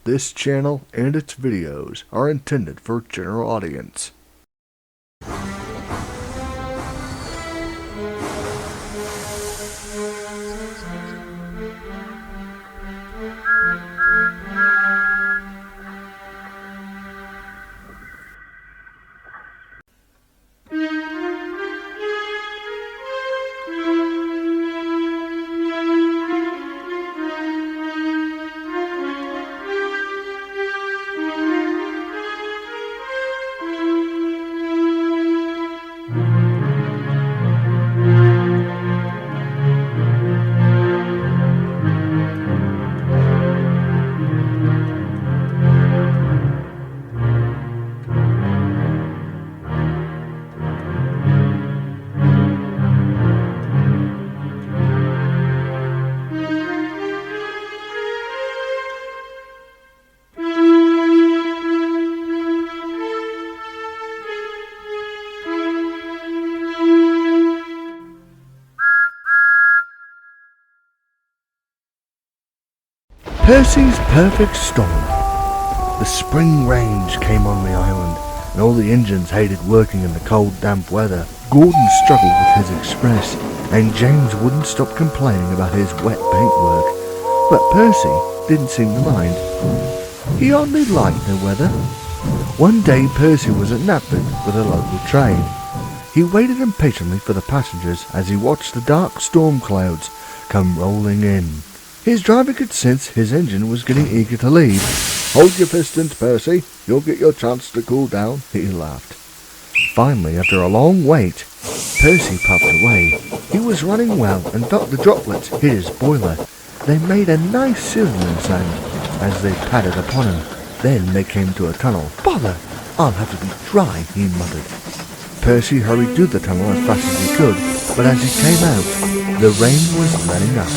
This channel and its videos are intended for general audience. Percy's perfect storm. The spring rains came on the island, and all the engines hated working in the cold, damp weather. Gordon struggled with his express, and James wouldn't stop complaining about his wet paintwork. But Percy didn't seem to mind. He oddly liked the weather. One day Percy was at Knapford with a local train. He waited impatiently for the passengers as he watched the dark storm clouds come rolling in. His driver could sense his engine was getting eager to leave. "Hold your pistons, Percy. You'll get your chance to cool down," he laughed. Finally, after a long wait, Percy puffed away. He was running well and felt the droplets hit his boiler. They made a nice sizzling sound as they pattered upon him. Then they came to a tunnel. "Bother! I'll have to be dry," he muttered. Percy hurried through the tunnel as fast as he could, but as he came out, the rain was letting up.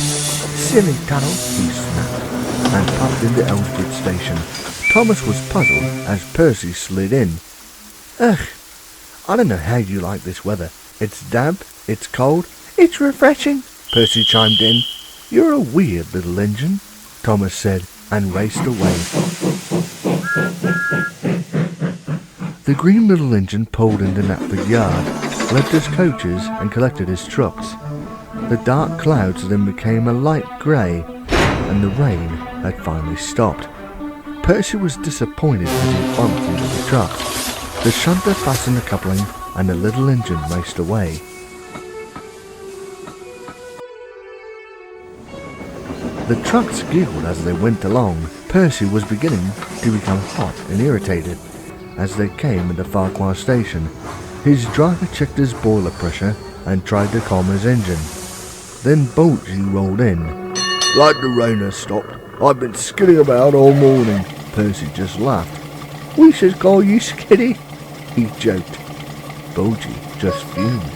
"Silly tunnel," he snapped, and popped into Elmsford Station. Thomas was puzzled as Percy slid in. "Ugh, I don't know how you like this weather. It's damp, it's cold, it's refreshing," Percy chimed in. "You're a weird little engine," Thomas said, and raced away. The green little engine pulled into Knapford Yard, left his coaches and collected his trucks. The dark clouds then became a light grey, and the rain had finally stopped. Percy was disappointed as he bumped into the truck. The shunter fastened the coupling, and the little engine raced away. The trucks giggled as they went along. Percy was beginning to become hot and irritated. As they came into Farquhar Station, his driver checked his boiler pressure and tried to calm his engine. Then Bolgy rolled in. "Glad the rain has stopped. I've been skidding about all morning." Percy just laughed. "We should call you Skiddy," he joked. Bolgy just fumed.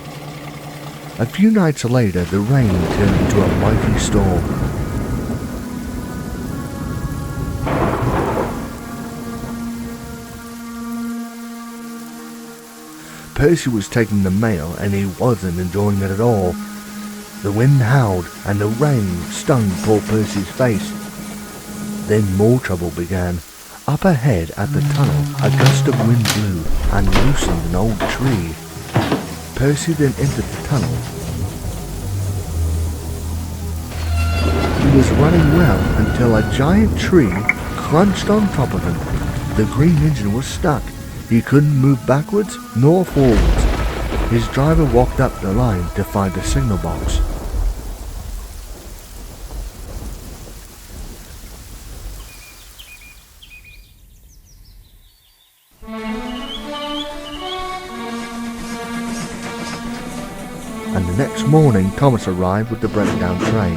A few nights later, the rain turned into a mighty storm. Percy was taking the mail, and he wasn't enjoying it at all. The wind howled, and the rain stung poor Percy's face. Then more trouble began. Up ahead at the tunnel, a gust of wind blew and loosened an old tree. Percy then entered the tunnel. He was running well until a giant tree crunched on top of him. The green engine was stuck. He couldn't move backwards nor forwards. His driver walked up the line to find the signal box. And the next morning, Thomas arrived with the breakdown train.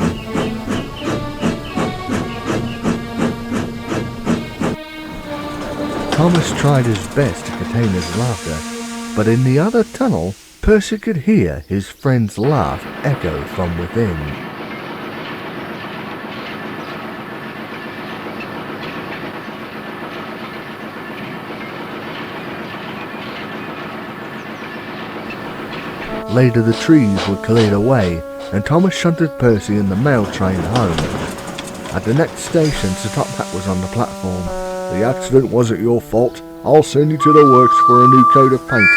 Thomas tried his best to contain his laughter, but in the other tunnel, Percy could hear his friend's laugh echo from within. Later the trees were cleared away, and Thomas shunted Percy and the mail train home. At the next station, Sir Top Hat was on the platform. "The accident wasn't your fault. I'll send you to the works for a new coat of paint.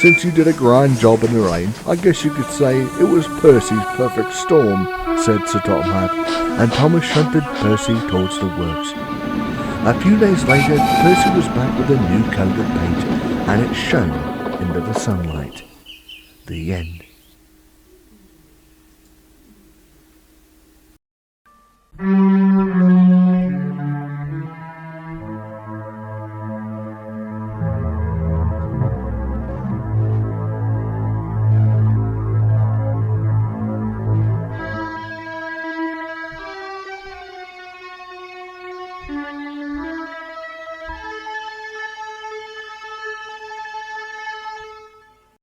Since you did a grand job in the rain, I guess you could say it was Percy's perfect storm," said Sir Top Hat, and Thomas shunted Percy towards the works. A few days later, Percy was back with a new coat of paint, and it shone into the sunlight. The end.